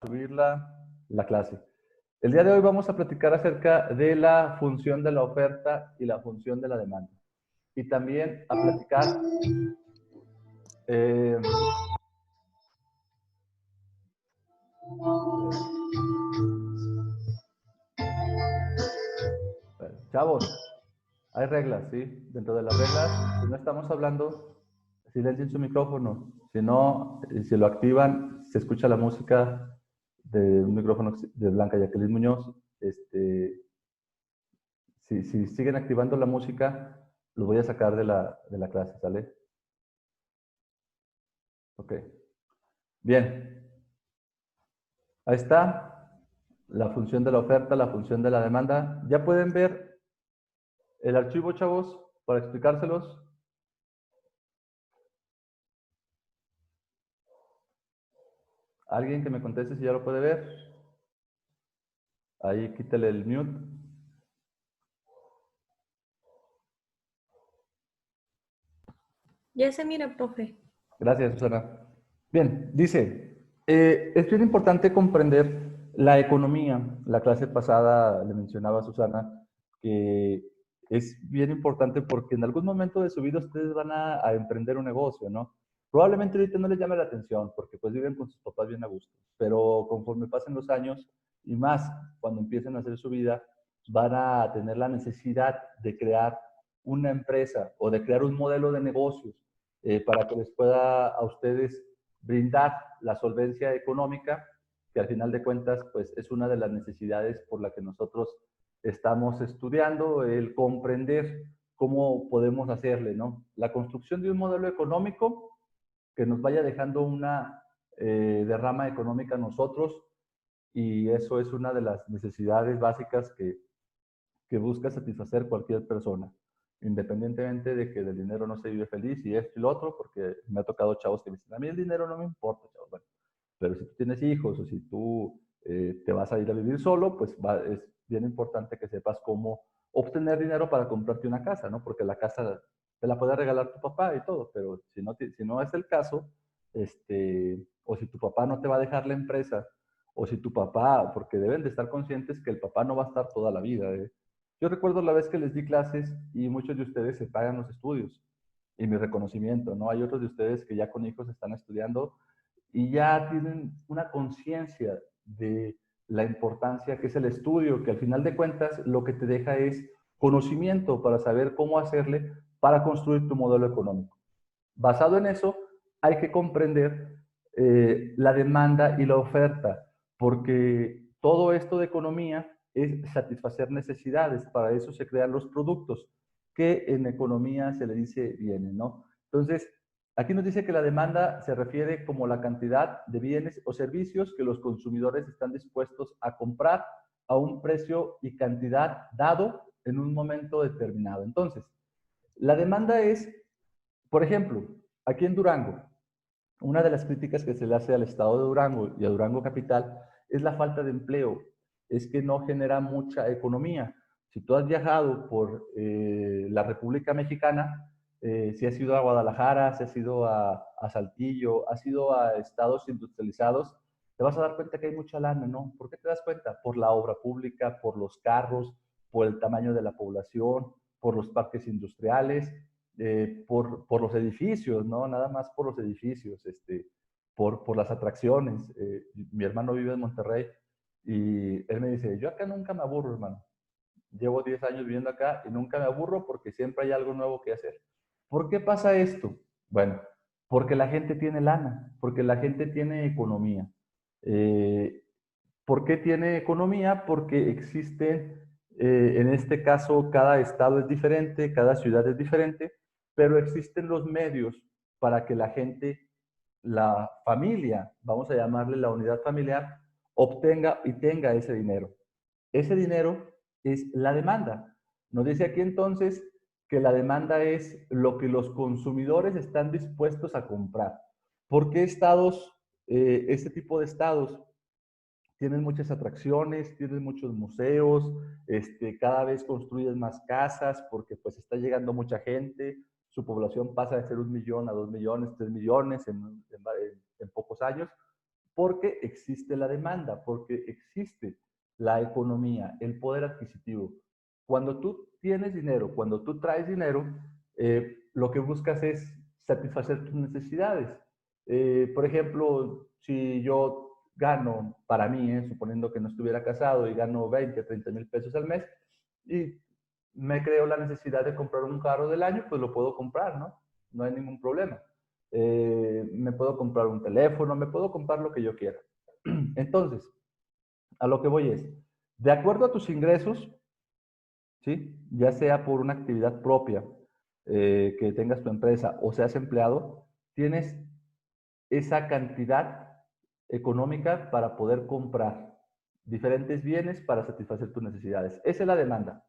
subir la clase. El día de hoy vamos a platicar acerca de la función de la oferta y la función de la demanda. Y también a platicar chavos, hay reglas, ¿sí? Dentro de las reglas, si no estamos hablando, silencien su micrófono. Si no, si lo activan, se escucha la música de un micrófono de Blanca Jacqueline Muñoz. Si siguen activando la música, los voy a sacar de la clase, ¿sale? Ok. Bien. Ahí está la función de la oferta, la función de la demanda. ¿Ya pueden ver el archivo, chavos, para explicárselos? ¿Alguien que me conteste si ya lo puede ver? Ahí quítale el mute. Ya se mira, profe. Gracias, Susana. Bien, dice, es bien importante comprender la economía. La clase pasada le mencionaba a Susana que es bien importante porque en algún momento de su vida ustedes van a emprender un negocio, ¿no? Probablemente ahorita no les llame la atención porque pues viven con sus papás bien a gusto, pero conforme pasen los años y más cuando empiecen a hacer su vida, van a tener la necesidad de crear una empresa o de crear un modelo de negocios para que les pueda a ustedes brindar la solvencia económica, que al final de cuentas pues es una de las necesidades por la que nosotros estamos estudiando, el comprender cómo podemos hacerle, ¿no? La construcción de un modelo económico que nos vaya dejando una derrama económica a nosotros, y eso es una de las necesidades básicas que busca satisfacer cualquier persona, independientemente de que del dinero no se vive feliz y esto y lo otro, porque me ha tocado chavos que me dicen, a mí el dinero no me importa, chavos. Bueno, pero si tú tienes hijos o si tú te vas a ir a vivir solo, pues es bien importante que sepas cómo obtener dinero para comprarte una casa, ¿no? Porque la casa te la puede regalar tu papá y todo, pero si no es el caso, o si tu papá no te va a dejar la empresa, o si tu papá, porque deben de estar conscientes que el papá no va a estar toda la vida, ¿eh? Yo recuerdo la vez que les di clases y muchos de ustedes se pagan los estudios y mi reconocimiento, ¿no? Hay otros de ustedes que ya con hijos están estudiando y ya tienen una conciencia de la importancia que es el estudio, que al final de cuentas lo que te deja es conocimiento para saber cómo hacerle para construir tu modelo económico. Basado en eso, hay que comprender la demanda y la oferta, porque todo esto de economía es satisfacer necesidades. Para eso se crean los productos, que en economía se le dice bienes, ¿no? Entonces, aquí nos dice que la demanda se refiere como la cantidad de bienes o servicios que los consumidores están dispuestos a comprar a un precio y cantidad dado en un momento determinado. Entonces, la demanda es, por ejemplo, aquí en Durango, una de las críticas que se le hace al estado de Durango y a Durango Capital es la falta de empleo, es que no genera mucha economía. Si tú has viajado por la República Mexicana, si has ido a Guadalajara, si has ido a Saltillo, has ido a estados industrializados, te vas a dar cuenta que hay mucha lana, ¿no? ¿Por qué te das cuenta? Por la obra pública, por los carros, por el tamaño de la población, por los parques industriales, por los edificios, ¿no? Nada más por los edificios, por las atracciones. Mi hermano vive en Monterrey y él me dice, yo acá nunca me aburro, hermano. Llevo 10 años viviendo acá y nunca me aburro porque siempre hay algo nuevo que hacer. ¿Por qué pasa esto? Bueno, porque la gente tiene lana, porque la gente tiene economía. Eh, ¿Por qué tiene economía? Porque existen, en este caso, cada estado es diferente, cada ciudad es diferente, pero existen los medios para que la gente, la familia, vamos a llamarle la unidad familiar, obtenga y tenga ese dinero. Ese dinero es la demanda. Nos dice aquí entonces que la demanda es lo que los consumidores están dispuestos a comprar. ¿Por qué estados, este tipo de estados tienen muchas atracciones, tienen muchos museos, cada vez construyen más casas porque pues está llegando mucha gente, su población pasa de ser 1 millón a 2 millones, 3 millones en pocos años? Porque existe la demanda, porque existe la economía, el poder adquisitivo. Cuando tú tienes dinero, cuando tú traes dinero, lo que buscas es satisfacer tus necesidades. Por ejemplo, si yo gano para mí, suponiendo que no estuviera casado y gano 20, 30 mil pesos al mes y me creo la necesidad de comprar un carro del año, pues lo puedo comprar, ¿no? No hay ningún problema. Me puedo comprar un teléfono, me puedo comprar lo que yo quiera. Entonces, a lo que voy es, de acuerdo a tus ingresos, ¿sí? Ya sea por una actividad propia que tengas tu empresa o seas empleado, tienes esa cantidad económica para poder comprar diferentes bienes para satisfacer tus necesidades. Esa es la demanda.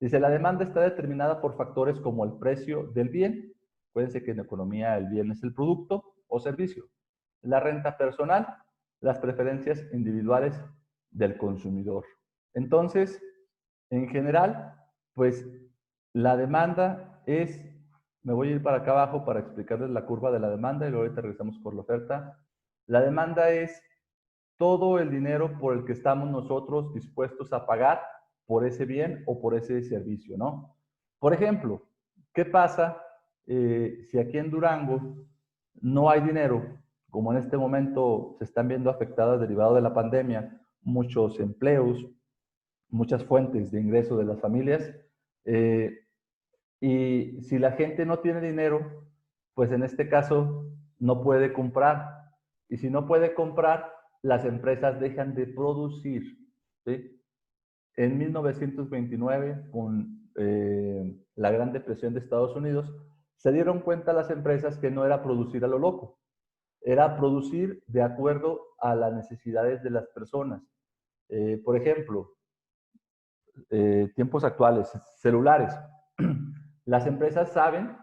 Dice, la demanda está determinada por factores como el precio del bien. Acuérdense que en economía el bien es el producto o servicio. La renta personal, las preferencias individuales del consumidor. Entonces, en general, pues la demanda es, me voy a ir para acá abajo para explicarles la curva de la demanda y luego ahorita regresamos por la oferta. La demanda es todo el dinero por el que estamos nosotros dispuestos a pagar por ese bien o por ese servicio, ¿no? Por ejemplo, ¿qué pasa si aquí en Durango no hay dinero? Como en este momento se están viendo afectadas derivado de la pandemia muchos empleos, muchas fuentes de ingreso de las familias, eh, y si la gente no tiene dinero, pues en este caso no puede comprar. Y si no puede comprar, las empresas dejan de producir. ¿Sí? En 1929, con la Gran Depresión de Estados Unidos, se dieron cuenta las empresas que no era producir a lo loco, era producir de acuerdo a las necesidades de las personas. Por ejemplo, tiempos actuales, celulares. Las empresas saben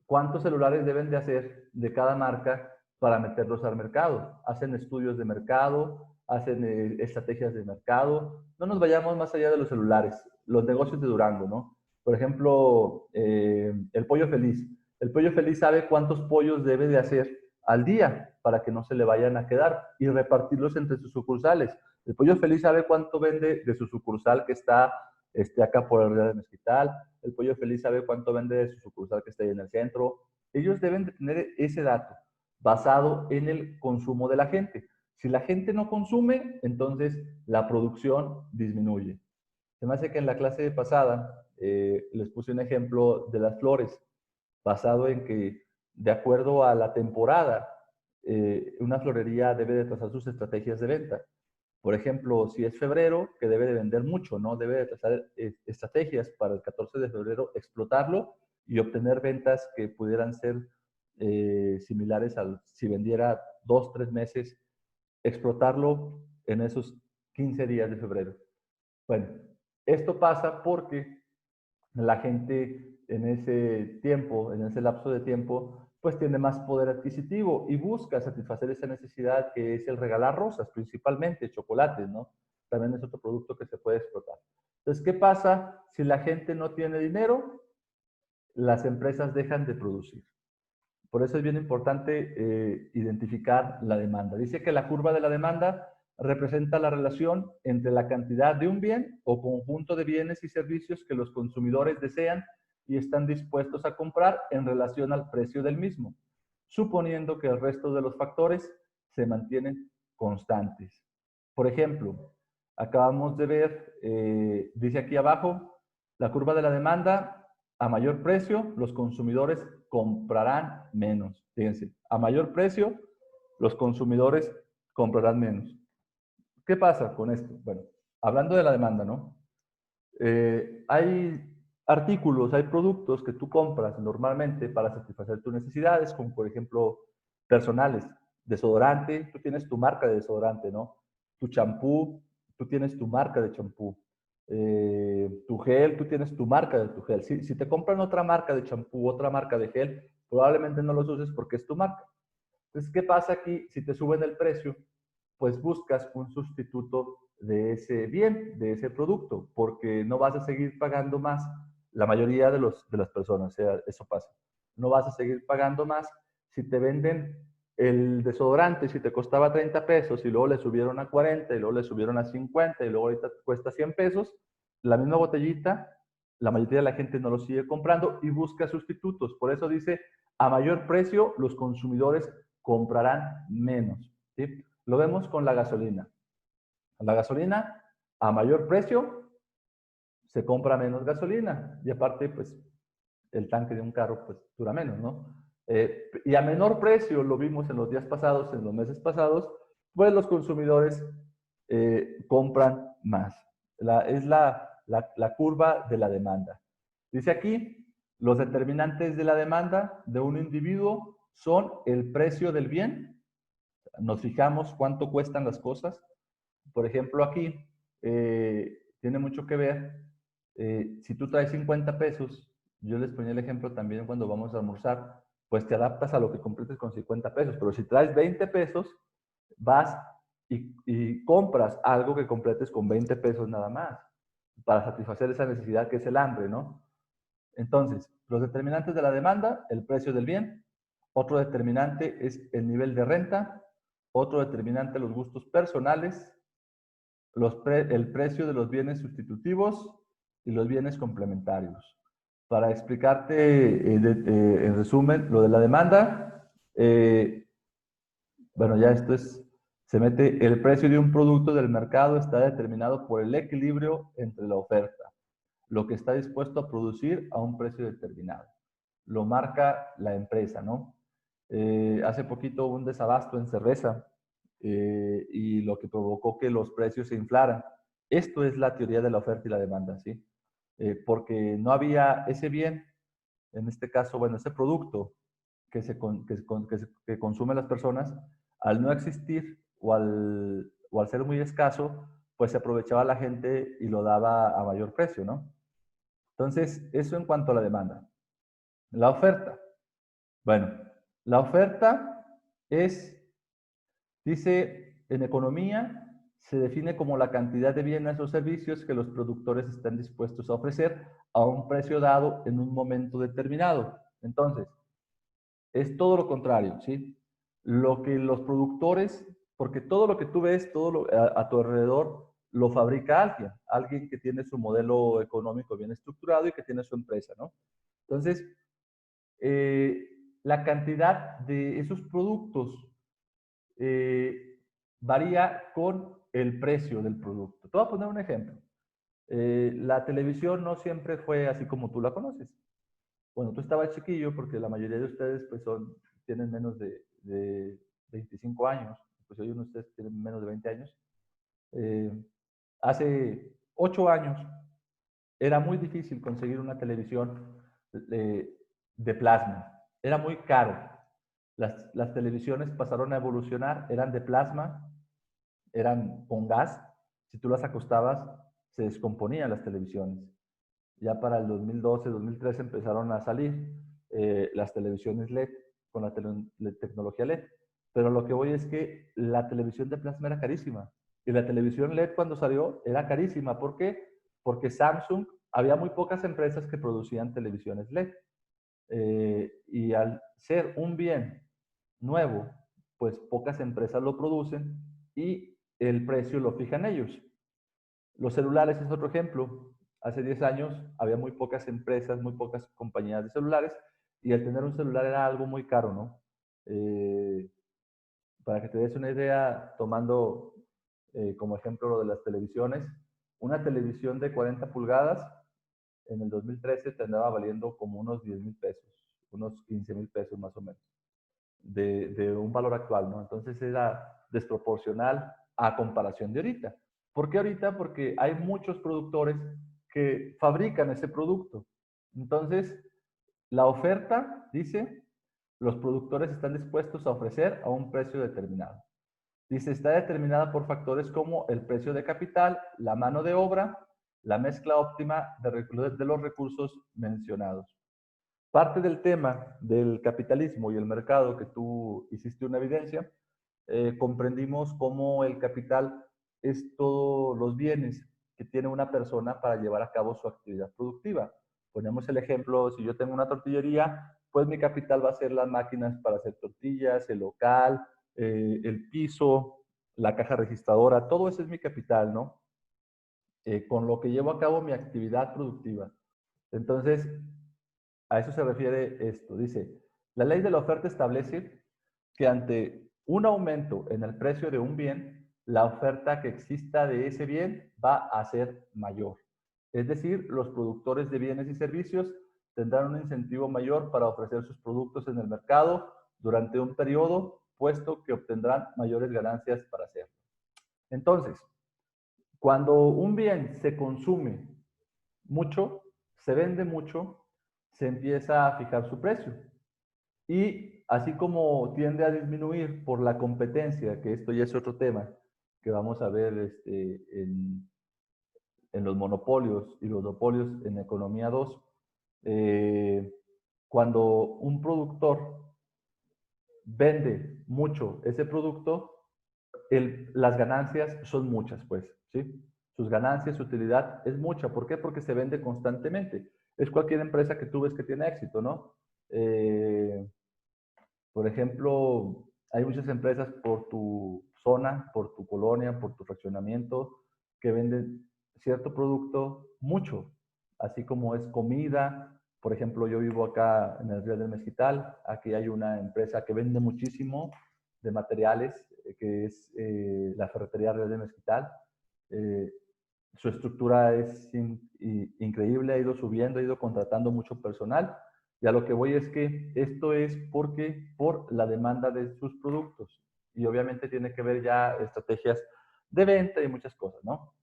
cuántos celulares deben de hacer de cada marca para meterlos al mercado. Hacen estudios de mercado, hacen estrategias de mercado. No nos vayamos más allá de los celulares, los negocios de Durango, ¿no? Por ejemplo, el pollo feliz. El pollo feliz sabe cuántos pollos debe de hacer al día para que no se le vayan a quedar y repartirlos entre sus sucursales. El pollo feliz sabe cuánto vende de su sucursal que está acá por el Real de Mezquital. El pollo feliz sabe cuánto vende de su sucursal que está ahí en el centro. Ellos deben de tener ese dato basado en el consumo de la gente. Si la gente no consume, entonces la producción disminuye. Se me hace que en la clase pasada les puse un ejemplo de las flores, basado en que de acuerdo a la temporada, una florería debe de trazar sus estrategias de venta. Por ejemplo, si es febrero, que debe de vender mucho, ¿no? Debe de trazar estrategias para el 14 de febrero, explotarlo y obtener ventas que pudieran ser similares a si vendiera 2, 3 meses, explotarlo en esos 15 días de febrero. Bueno, esto pasa porque la gente en ese tiempo, en ese lapso de tiempo, pues tiene más poder adquisitivo y busca satisfacer esa necesidad que es el regalar rosas, principalmente chocolates, ¿no? También es otro producto que se puede explotar. Entonces, ¿qué pasa si la gente no tiene dinero? Las empresas dejan de producir. Por eso es bien importante identificar la demanda. Dice que la curva de la demanda representa la relación entre la cantidad de un bien o conjunto de bienes y servicios que los consumidores desean y están dispuestos a comprar en relación al precio del mismo, suponiendo que el resto de los factores se mantienen constantes. Por ejemplo, acabamos de ver, dice aquí abajo, la curva de la demanda, a mayor precio, los consumidores comprarán menos. Fíjense, a mayor precio, los consumidores comprarán menos. ¿Qué pasa con esto? Bueno, hablando de la demanda, ¿no? Hay artículos, hay productos que tú compras normalmente para satisfacer tus necesidades, como por ejemplo personales, desodorante, tú tienes tu marca de desodorante, ¿no? Tu champú, tú tienes tu marca de champú. Tu gel, tú tienes tu marca de tu gel. Si te compran otra marca de champú, otra marca de gel, probablemente no los uses porque es tu marca. Entonces, ¿qué pasa aquí? Si te suben el precio, pues buscas un sustituto de ese bien, de ese producto, porque no vas a seguir pagando más. La mayoría de las personas, o sea, eso pasa. No vas a seguir pagando más si te venden el desodorante, si te costaba 30 pesos y luego le subieron a 40 y luego le subieron a 50 y luego ahorita cuesta 100 pesos, la misma botellita, la mayoría de la gente no lo sigue comprando y busca sustitutos. Por eso dice, a mayor precio, los consumidores comprarán menos. ¿Sí? Lo vemos con la gasolina. La gasolina, a mayor precio, se compra menos gasolina. Y aparte, pues, el tanque de un carro, pues, dura menos, ¿no? Y a menor precio, lo vimos en los días pasados, en los meses pasados, pues los consumidores compran más. Es la curva de la demanda. Dice aquí, los determinantes de la demanda de un individuo son el precio del bien. Nos fijamos cuánto cuestan las cosas. Por ejemplo, aquí tiene mucho que ver. Si tú traes 50 pesos, yo les ponía el ejemplo también cuando vamos a almorzar, pues te adaptas a lo que completes con 50 pesos. Pero si traes 20 pesos, vas y compras algo que completes con 20 pesos nada más, para satisfacer esa necesidad que es el hambre, ¿no? Entonces, los determinantes de la demanda, el precio del bien. Otro determinante es el nivel de renta. Otro determinante, los gustos personales, el precio de los bienes sustitutivos y los bienes complementarios. Para explicarte en resumen lo de la demanda, bueno, ya esto es, se mete, el precio de un producto del mercado está determinado por el equilibrio entre la oferta, lo que está dispuesto a producir a un precio determinado. Lo marca la empresa, ¿no? Hace poquito hubo un desabasto en cerveza y lo que provocó que los precios se inflaran. Esto es la teoría de la oferta y la demanda, ¿sí? Porque no había ese bien, en este caso, bueno, ese producto que consumen las personas, al no existir o al ser muy escaso, pues se aprovechaba la gente y lo daba a mayor precio, ¿no? Entonces, eso en cuanto a la demanda. La oferta. Bueno, la oferta es, dice, en economía se define como la cantidad de bienes o servicios que los productores están dispuestos a ofrecer a un precio dado en un momento determinado. Entonces, es todo lo contrario, ¿sí? Lo que los productores, porque todo lo que tú ves, a tu alrededor, lo fabrica alguien, alguien que tiene su modelo económico bien estructurado y que tiene su empresa, ¿no? Entonces, la cantidad de esos productos varía con el precio del producto. Te voy a poner un ejemplo. La televisión no siempre fue así como tú la conoces. Cuando tú estabas chiquillo, porque la mayoría de ustedes pues tienen menos de 25 años, pues hoy uno de ustedes tienen menos de 20 años, eh, hace 8 años era muy difícil conseguir una televisión de plasma. Era muy caro. Las televisiones pasaron a evolucionar, eran de plasma, eran con gas. Si tú las acostabas, se descomponían las televisiones. Ya para el 2012, 2013 empezaron a salir las televisiones LED con la tecnología LED. Pero lo que voy es que la televisión de plasma era carísima. Y la televisión LED cuando salió era carísima. ¿Por qué? Porque Samsung, había muy pocas empresas que producían televisiones LED. Y al ser un bien nuevo, pues pocas empresas lo producen y el precio lo fijan ellos. Los celulares es otro ejemplo. Hace 10 años había muy pocas empresas, muy pocas compañías de celulares y el tener un celular era algo muy caro, ¿no? Para que te des una idea, tomando como ejemplo lo de las televisiones, una televisión de 40 pulgadas en el 2013 te andaba valiendo como unos 10,000 pesos, unos 15,000 pesos más o menos, de un valor actual, ¿no? Entonces era desproporcional a comparación de ahorita. ¿Por qué ahorita? Porque hay muchos productores que fabrican ese producto. Entonces, la oferta, dice, los productores están dispuestos a ofrecer a un precio determinado. Dice, está determinada por factores como el precio de capital, la mano de obra, la mezcla óptima de los recursos mencionados. Parte del tema del capitalismo y el mercado que tú hiciste una evidencia, comprendimos cómo el capital es todos los bienes que tiene una persona para llevar a cabo su actividad productiva. Ponemos el ejemplo, si yo tengo una tortillería, pues mi capital va a ser las máquinas para hacer tortillas, el local, el piso, la caja registradora, todo eso es mi capital, ¿no? Con lo que llevo a cabo mi actividad productiva. Entonces, a eso se refiere esto. Dice, la ley de la oferta establece que ante un aumento en el precio de un bien, la oferta que exista de ese bien va a ser mayor. Es decir, los productores de bienes y servicios tendrán un incentivo mayor para ofrecer sus productos en el mercado durante un periodo, puesto que obtendrán mayores ganancias para hacerlo. Entonces, cuando un bien se consume mucho, se vende mucho, se empieza a fijar su precio. Y así como tiende a disminuir por la competencia, que esto ya es otro tema que vamos a ver en los monopolios y los duopolios en Economía 2, cuando un productor vende mucho ese producto, las ganancias son muchas, pues, ¿sí? Sus ganancias, su utilidad es mucha. ¿Por qué? Porque se vende constantemente. Es cualquier empresa que tú ves que tiene éxito, ¿no? Por ejemplo, hay muchas empresas por tu zona, por tu colonia, por tu fraccionamiento, que venden cierto producto mucho, así como es comida. Por ejemplo, yo vivo acá en el Real del Mezquital, aquí hay una empresa que vende muchísimo de materiales, que es la Ferretería Real del Mezquital. Eh, Su estructura es increíble, ha ido subiendo, ha ido contratando mucho personal. Y a lo que voy es que esto es porque por la demanda de sus productos. Y obviamente tiene que ver ya estrategias de venta y muchas cosas, ¿no?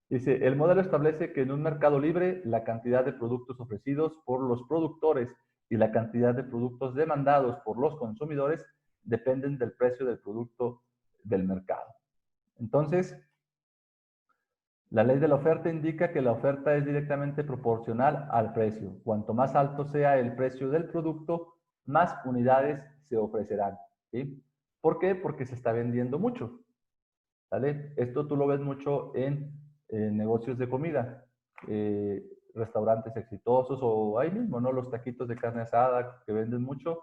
Dice, el modelo establece que en un mercado libre la cantidad de productos ofrecidos por los productores y la cantidad de productos demandados por los consumidores dependen del precio del producto del mercado. Entonces, la ley de la oferta indica que la oferta es directamente proporcional al precio. Cuanto más alto sea el precio del producto, más unidades se ofrecerán. ¿Sí? ¿Por qué? Porque se está vendiendo mucho. ¿Vale? Esto tú lo ves mucho en negocios de comida, restaurantes exitosos o ahí mismo, ¿no? Los taquitos de carne asada que venden mucho.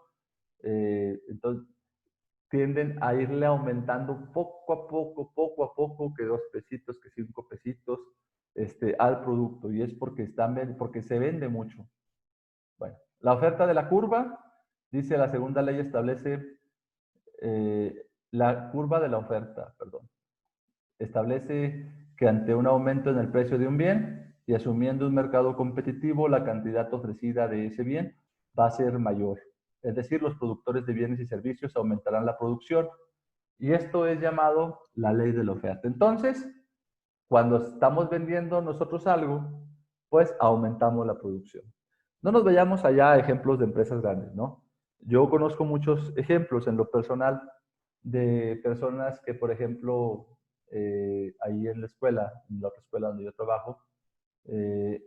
Entonces, tienden a irle aumentando poco a poco, que 2 pesitos, que 5 pesitos, al producto. Y es porque se vende mucho. Bueno, la oferta de la curva, dice la segunda ley, establece la curva de la oferta, perdón. Establece que ante un aumento en el precio de un bien y asumiendo un mercado competitivo, la cantidad ofrecida de ese bien va a ser mayor. Es decir, los productores de bienes y servicios aumentarán la producción. Y esto es llamado la ley de la oferta. Entonces, cuando estamos vendiendo nosotros algo, pues aumentamos la producción. No nos vayamos allá a ejemplos de empresas grandes, ¿no? Yo conozco muchos ejemplos en lo personal de personas que, por ejemplo, ahí en la otra escuela donde yo trabajo, eh,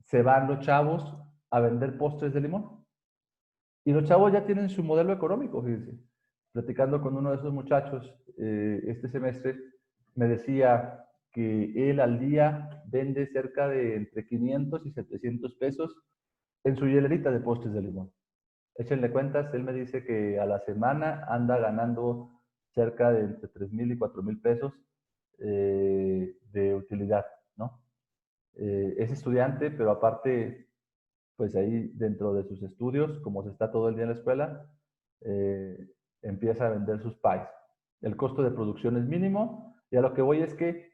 se van los chavos a vender postres de limón. Y los chavos ya tienen su modelo económico, fíjense. Platicando con uno de esos muchachos este semestre, me decía que él al día vende cerca de entre 500 y 700 pesos en su hielerita de postres de limón. Échenle cuentas, él me dice que a la semana anda ganando cerca de entre 3,000 y 4,000 pesos de utilidad, ¿no? Es estudiante, pero aparte pues ahí dentro de sus estudios, como se está todo el día en la escuela, eh, empieza a vender sus pies. El costo de producción es mínimo y a lo que voy es que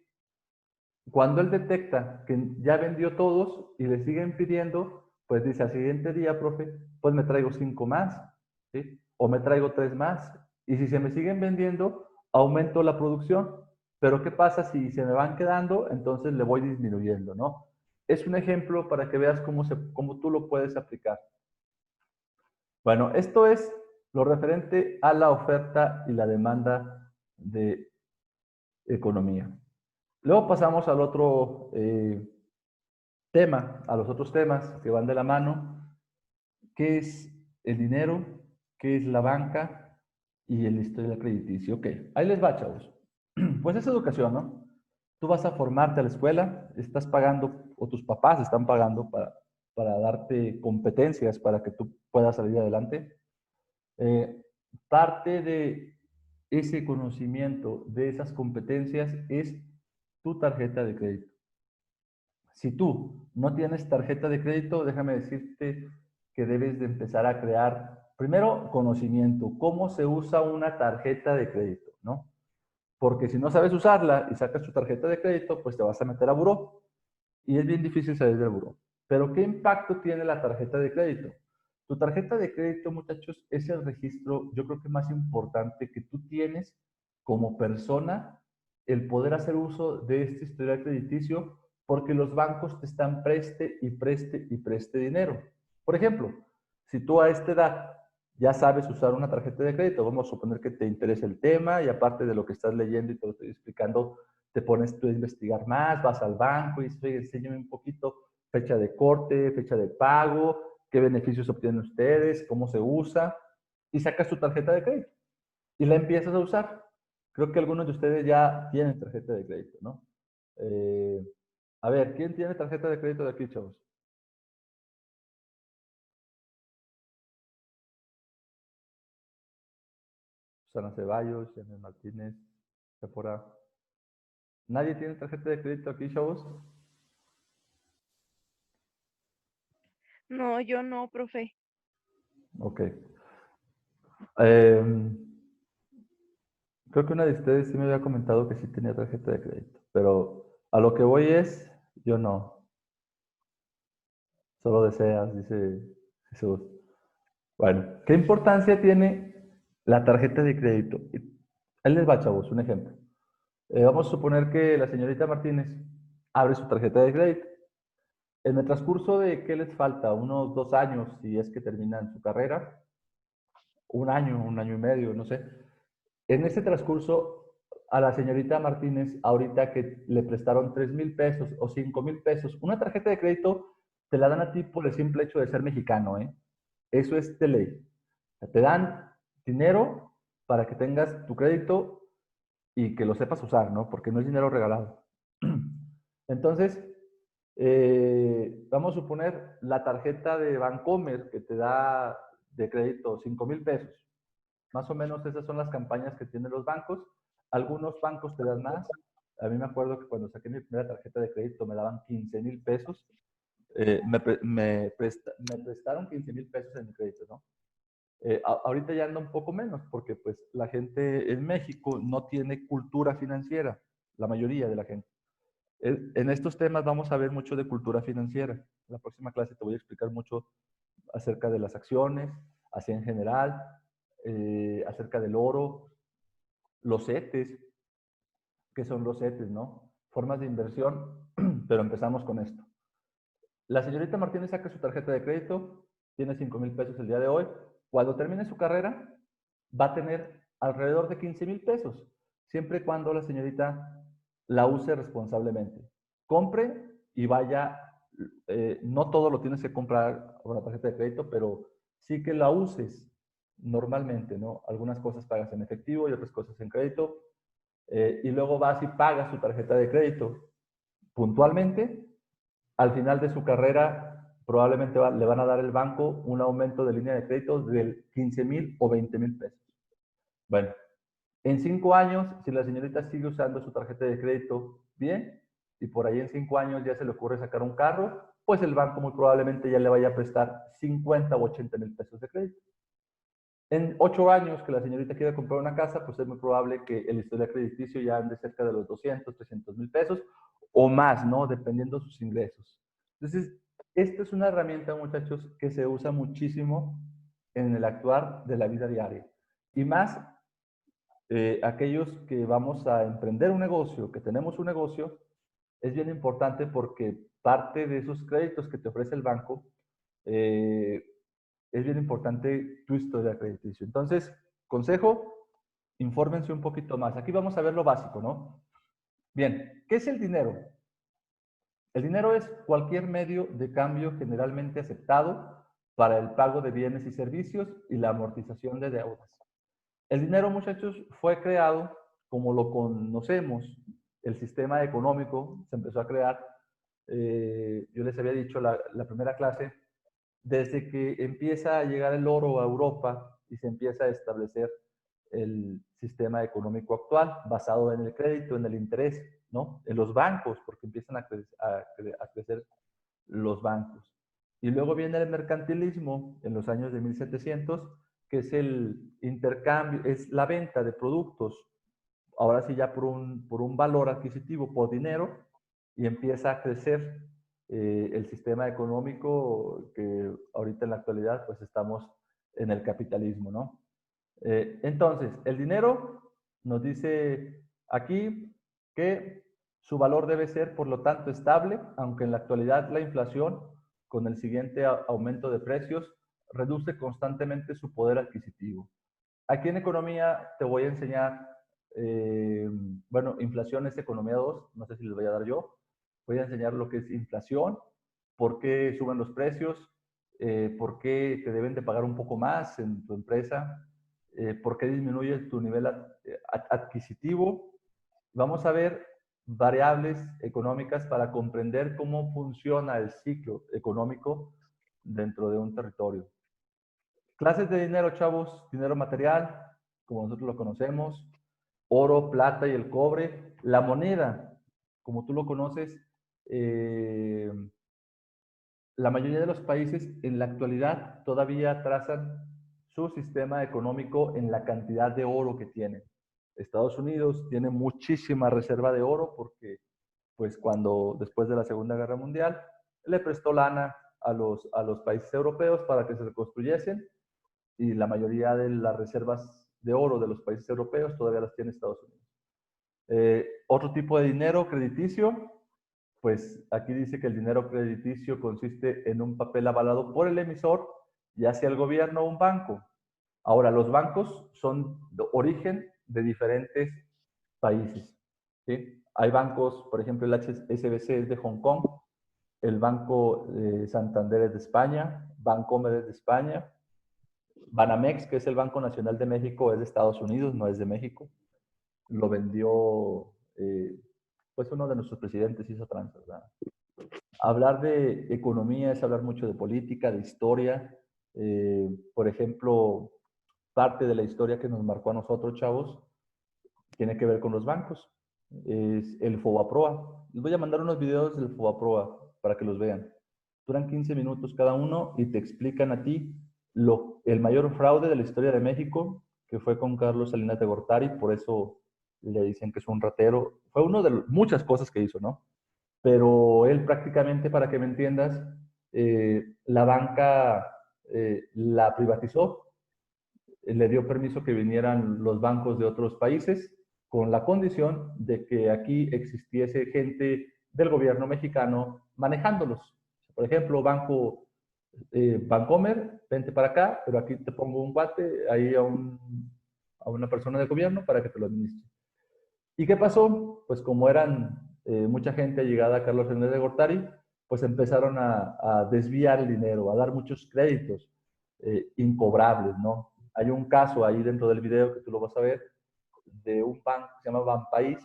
cuando él detecta que ya vendió todos y le siguen pidiendo, pues dice al siguiente día, profe, pues me traigo 5 más, ¿sí? O me traigo 3 más. Y si se me siguen vendiendo, aumento la producción. Pero ¿qué pasa si se me van quedando? Entonces le voy disminuyendo, ¿no? Es un ejemplo para que veas cómo tú lo puedes aplicar. Bueno, esto es lo referente a la oferta y la demanda de economía. Luego pasamos al otro tema, a los otros temas que van de la mano, que es el dinero, que es la banca y el historial crediticio. Ok, ahí les va, chavos. Pues es educación, ¿no? Tú vas a formarte a la escuela, estás pagando, o tus papás están pagando para para darte competencias para que tú puedas salir adelante. Parte de ese conocimiento, de esas competencias, es tu tarjeta de crédito. Si tú no tienes tarjeta de crédito, déjame decirte que debes de empezar a crear, primero, conocimiento, cómo se usa una tarjeta de crédito, ¿no? Porque si no sabes usarla y sacas tu tarjeta de crédito, pues te vas a meter a buró. Y es bien difícil salir del buró. Pero ¿qué impacto tiene la tarjeta de crédito? Tu tarjeta de crédito, muchachos, es el registro, yo creo que más importante que tú tienes como persona, el poder hacer uso de este historial crediticio, porque los bancos te están preste y preste y preste dinero. Por ejemplo, si tú a esta edad ya sabes usar una tarjeta de crédito, vamos a suponer que te interesa el tema y aparte de lo que estás leyendo y te lo estoy explicando, te pones tú a investigar más, vas al banco y dices, oye, enséñame un poquito fecha de corte, fecha de pago, qué beneficios obtienen ustedes, cómo se usa, y sacas tu tarjeta de crédito y la empiezas a usar. Creo que algunos de ustedes ya tienen tarjeta de crédito, ¿no? Eh, a ver, ¿quién tiene tarjeta de crédito de aquí, chavos? Susana Ceballos, Janet Martínez, Sephora. ¿Nadie tiene tarjeta de crédito aquí, chavos? No, yo no, profe. Ok. Eh, Creo que una de ustedes sí me había comentado que sí tenía tarjeta de crédito, pero a lo que voy es, yo no. Solo deseas, dice Jesús. Bueno, ¿qué importancia tiene la tarjeta de crédito? Él les va, chavos, un ejemplo. Vamos a suponer que la señorita Martínez abre su tarjeta de crédito. En el transcurso de, ¿qué les falta? Unos 2 años, si es que terminan su carrera, un año y medio, no sé. En ese transcurso, a la señorita Martínez, ahorita que le prestaron 3,000 pesos o 5,000 pesos, una tarjeta de crédito te la dan a ti por el simple hecho de ser mexicano, ¿eh? Eso es de ley. Te dan dinero para que tengas tu crédito y que lo sepas usar, ¿no? Porque no es dinero regalado. Entonces, vamos a suponer la tarjeta de Bancomer que te da de crédito 5,000 pesos. Más o menos esas son las campañas que tienen los bancos. Algunos bancos te dan más. A mí me acuerdo que cuando saqué mi primera tarjeta de crédito me daban 15,000 pesos. Me prestaron 15,000 pesos en mi crédito, ¿no? Ahorita ya anda un poco menos porque pues la gente en México no tiene cultura financiera, la mayoría de la gente. En estos temas vamos a ver mucho de cultura financiera. En la próxima clase te voy a explicar mucho acerca de las acciones, así en general, acerca del oro, los CETES, ¿qué son los CETES, no? Formas de inversión, pero empezamos con esto. La señorita Martínez saca su tarjeta de crédito, tiene 5,000 pesos el día de hoy. Cuando termine su carrera, va a tener alrededor de 15,000 pesos, siempre y cuando la señorita la use responsablemente. Compre y vaya, no todo lo tienes que comprar con la tarjeta de crédito, pero sí que la uses normalmente, ¿no? Algunas cosas pagas en efectivo y otras cosas en crédito, y luego vas y pagas tu tarjeta de crédito puntualmente. Al final de su carrera, probablemente le van a dar el banco un aumento de línea de crédito de 15,000 o 20,000 pesos. Bueno, en 5 años, si la señorita sigue usando su tarjeta de crédito bien, y por ahí en 5 años ya se le ocurre sacar un carro, pues el banco muy probablemente ya le vaya a prestar 50 o 80,000 pesos de crédito. En 8 años que la señorita quiera comprar una casa, pues es muy probable que el historial crediticio ya ande cerca de los 200, 300,000 pesos o más, ¿no? Dependiendo de sus ingresos. Entonces, esta es una herramienta, muchachos, que se usa muchísimo en el actuar de la vida diaria. Y más aquellos que vamos a emprender un negocio, que tenemos un negocio, es bien importante porque parte de esos créditos que te ofrece el banco, eh, es bien importante tu historia crediticio. Entonces, consejo, infórmense un poquito más. Aquí vamos a ver lo básico, ¿no? Bien, ¿qué es el dinero? El dinero es cualquier medio de cambio generalmente aceptado para el pago de bienes y servicios y la amortización de deudas. El dinero, muchachos, fue creado como lo conocemos. El sistema económico se empezó a crear yo les había dicho la primera clase, desde que empieza a llegar el oro a Europa y se empieza a establecer el sistema económico actual basado en el crédito, en el interés, ¿no? En los bancos, porque empiezan a crecer los bancos. Y luego viene el mercantilismo en los años de 1700, que es el intercambio, es la venta de productos, ahora sí ya por un valor adquisitivo, por dinero, y empieza a crecer el sistema económico que ahorita en la actualidad pues estamos en el capitalismo, ¿no? Entonces, el dinero nos dice aquí que su valor debe ser, por lo tanto, estable, aunque en la actualidad la inflación, con el siguiente aumento de precios, reduce constantemente su poder adquisitivo. Aquí en economía te voy a enseñar, bueno, inflación es economía 2, no sé si les voy a dar yo. Voy a enseñar lo que es inflación, por qué suben los precios, por qué te deben de pagar un poco más en tu empresa, por qué disminuye tu nivel adquisitivo. Vamos a ver variables económicas para comprender cómo funciona el ciclo económico dentro de un territorio. Clases de dinero, chavos, dinero material, como nosotros lo conocemos, oro, plata y el cobre, la moneda, como tú lo conoces, eh, la mayoría de los países en la actualidad todavía trazan su sistema económico en la cantidad de oro que tienen. Estados Unidos tiene muchísima reserva de oro porque, pues, cuando después de la Segunda Guerra Mundial le prestó lana a los países europeos para que se reconstruyesen y la mayoría de las reservas de oro de los países europeos todavía las tiene Estados Unidos. Otro tipo de dinero crediticio, pues aquí dice que el dinero crediticio consiste en un papel avalado por el emisor, ya sea el gobierno o un banco. Ahora, los bancos son de origen de diferentes países. ¿Sí? Hay bancos, por ejemplo, el HSBC es de Hong Kong, el Banco Santander es de España, Bancomer es de España, Banamex, que es el Banco Nacional de México, es de Estados Unidos, no es de México. Lo vendió, pues uno de nuestros presidentes hizo tranzas, ¿verdad? Hablar de economía es hablar mucho de política, de historia. Por ejemplo, parte de la historia que nos marcó a nosotros, chavos, tiene que ver con los bancos. Es el FOBAPROA. Les voy a mandar unos videos del FOBAPROA para que los vean. Duran 15 minutos cada uno y te explican a ti el mayor fraude de la historia de México, que fue con Carlos Salinas de Gortari, por eso le dicen que es un ratero. Fue uno de muchas cosas que hizo, ¿no? Pero él prácticamente, para que me entiendas, la banca la privatizó, le dio permiso que vinieran los bancos de otros países con la condición de que aquí existiese gente del gobierno mexicano manejándolos. Por ejemplo, Bancomer, vente para acá, pero aquí te pongo un guate ahí a una persona del gobierno para que te lo administre. ¿Y qué pasó? Pues como eran mucha gente llegada a Carlos Hernández de Gortari, pues empezaron a desviar el dinero, a dar muchos créditos incobrables, ¿no? Hay un caso ahí dentro del video que tú lo vas a ver, de un banco que se llama Banpaís,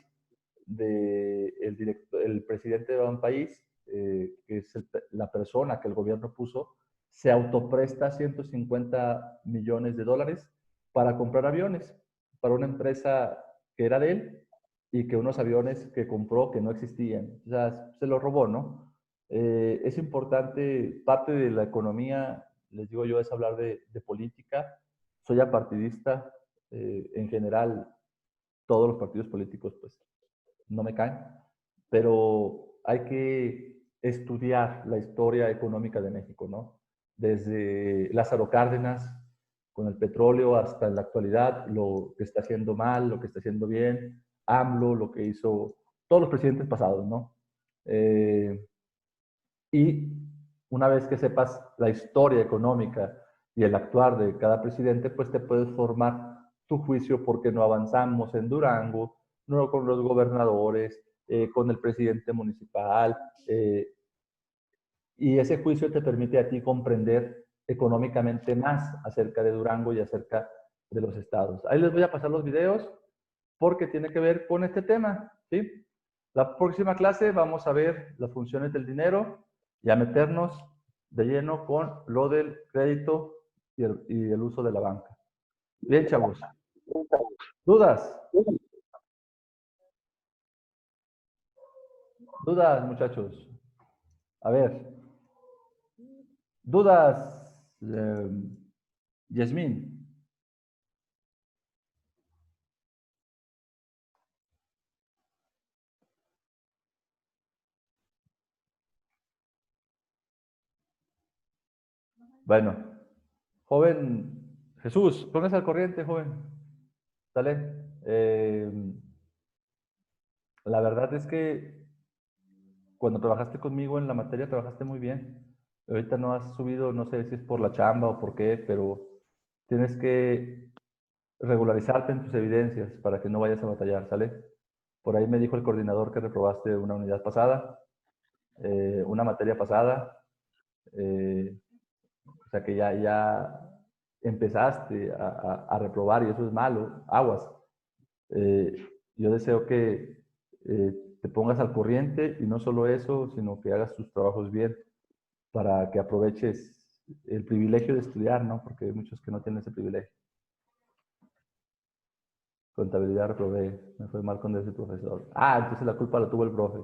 el presidente de Banpaís, que es la persona que el gobierno puso, se autopresta 150 millones de dólares para comprar aviones para una empresa que era de él y que unos aviones que compró que no existían. O sea, se lo robó, ¿no? Es importante, parte de la economía, les digo yo, es hablar de política. Soy apartidista, en general, todos los partidos políticos, pues, no me caen, pero hay que estudiar la historia económica de México, ¿no? Desde Lázaro Cárdenas, con el petróleo, hasta en la actualidad, lo que está haciendo mal, lo que está haciendo bien, AMLO, lo que hizo todos los presidentes pasados, ¿no? Y una vez que sepas la historia económica y el actuar de cada presidente, pues te puedes formar tu juicio porque no avanzamos en Durango, no con los gobernadores, con el presidente municipal, y ese juicio te permite a ti comprender económicamente más acerca de Durango y acerca de los estados. Ahí les voy a pasar los videos porque tiene que ver con este tema, ¿sí? La próxima clase vamos a ver las funciones del dinero y a meternos de lleno con lo del crédito y el uso de la banca. Bien, chavos. ¿Dudas? ¿Dudas, muchachos? A ver. ¿Dudas, Yasmín? Bueno, joven Jesús, póngase al corriente, joven. ¿Sale? La verdad es que cuando trabajaste conmigo en la materia trabajaste muy bien. Ahorita no has subido, no sé si es por la chamba o por qué, pero tienes que regularizarte en tus evidencias para que no vayas a batallar, ¿sale? Por ahí me dijo el coordinador que reprobaste una unidad pasada, una materia pasada, o sea que ya empezaste a reprobar y eso es malo, aguas. Yo deseo que te pongas al corriente y no solo eso, sino que hagas tus trabajos bien para que aproveches el privilegio de estudiar, ¿no? Porque hay muchos que no tienen ese privilegio. Contabilidad reprobé, me fue mal con ese profesor. Ah, entonces la culpa la tuvo el profe.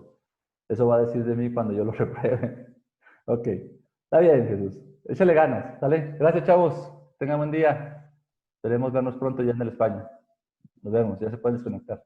Eso va a decir de mí cuando yo lo repruebe. Ok, está bien, Jesús. Échale ganas, ¿sale? Gracias, chavos. Tengan buen día. Esperemos vernos pronto ya en el España. Nos vemos, ya se pueden desconectar.